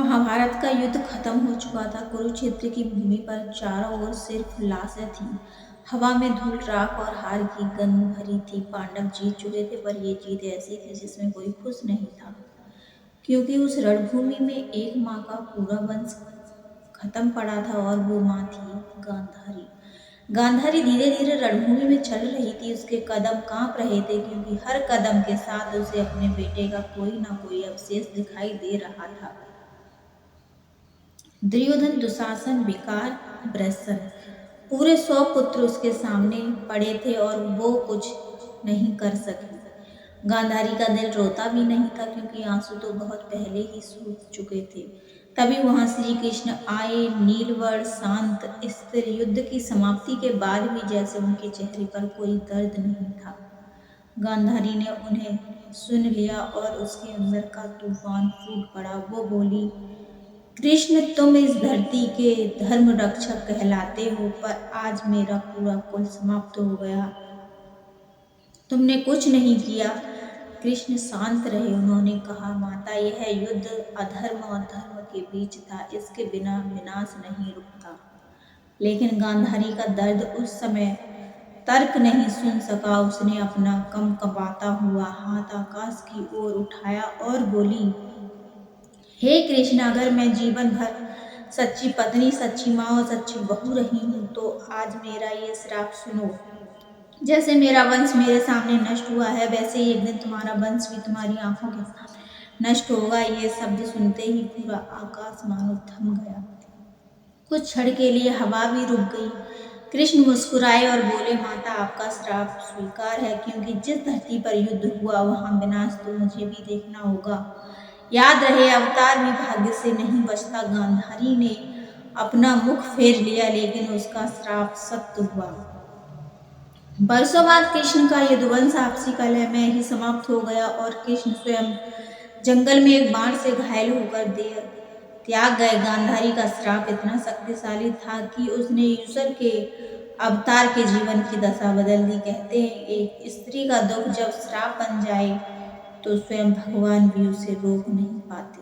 महाभारत का युद्ध खत्म हो चुका था। कुरुक्षेत्र की भूमि पर चारों ओर सिर्फ लाशें थीं। हवा में धूल, राख और हार की गंध भरी थी। पांडव जीत चुके थे, पर ये जीत ऐसी थी जिसमें कोई खुश नहीं था, क्योंकि उस रणभूमि में एक माँ का पूरा वंश खत्म पड़ा था, और वो माँ थी गांधारी। गांधारी धीरे धीरे रणभूमि में चल रही थी। उसके कदम कांप रहे थे, क्योंकि हर कदम के साथ उसे अपने बेटे का कोई ना कोई अवशेष दिखाई दे रहा था। दुर्योधन, दुशासन, विकार, बृहस्पति, पूरे 100 पुत्र उसके सामने पड़े थे, और वो कुछ नहीं कर सकी। गांधारी का दिल रोता भी नहीं था, क्योंकि आंसू तो बहुत पहले ही सूख चुके थे। तभी वहां श्री कृष्ण आए, नीलवर्ण, शांत, स्थिर। युद्ध की समाप्ति के बाद भी जैसे उनके चेहरे पर कोई दर्द नहीं था। गांधारी ने उन्हें सुन लिया, और उसके अंदर का तूफान फूट पड़ा। वो बोली, कृष्ण, तुम इस धरती के धर्म रक्षक कहलाते हो, पर आज मेरा पूरा कुल समाप्त हो गया। तुमने कुछ नहीं किया। कृष्ण शांत रहे। उन्होंने कहा, माता, यह युद्ध अधर्म और धर्म के बीच था। इसके बिना विनाश नहीं रुकता। लेकिन गांधारी का दर्द उस समय तर्क नहीं सुन सका। उसने अपना कंपकंपाता हुआ हाथ आकाश की ओर उठाया और बोली, हे कृष्ण, अगर मैं जीवन भर सच्ची पत्नी, सच्ची माँ और सच्ची बहू रही हूँ, तो आज मेरा ये श्राप सुनो। जैसे मेरा वंश मेरे सामने नष्ट हुआ है, वैसे ही एक दिन तुम्हारा वंश भी तुम्हारी आंखों के सामने नष्ट होगा। ये शब्द सुनते ही पूरा आकाश मानो थम गया। कुछ क्षण के लिए हवा भी रुक गई। कृष्ण मुस्कुराए और बोले, माता, आपका श्राप स्वीकार है, क्योंकि जिस धरती पर युद्ध हुआ वहां विनाश तो मुझे भी देखना होगा। याद रहे, अवतार भी भाग्य से नहीं बचता। गांधारी ने अपना मुख फेर लिया, लेकिन उसका श्राप सत्य हुआ। बरसों बाद कृष्ण का यदुवंश आपसी कलह में ही समाप्त हो गया, और कृष्ण स्वयं जंगल में एक बाण से घायल होकर त्याग गए। गांधारी का श्राप इतना शक्तिशाली था कि उसने ईश्वर के अवतार के जीवन की दशा बदल दी। कहते हैं, एक स्त्री का दुख जब श्राप बन जाए तो स्वयं भगवान भी उसे रोक नहीं पाते।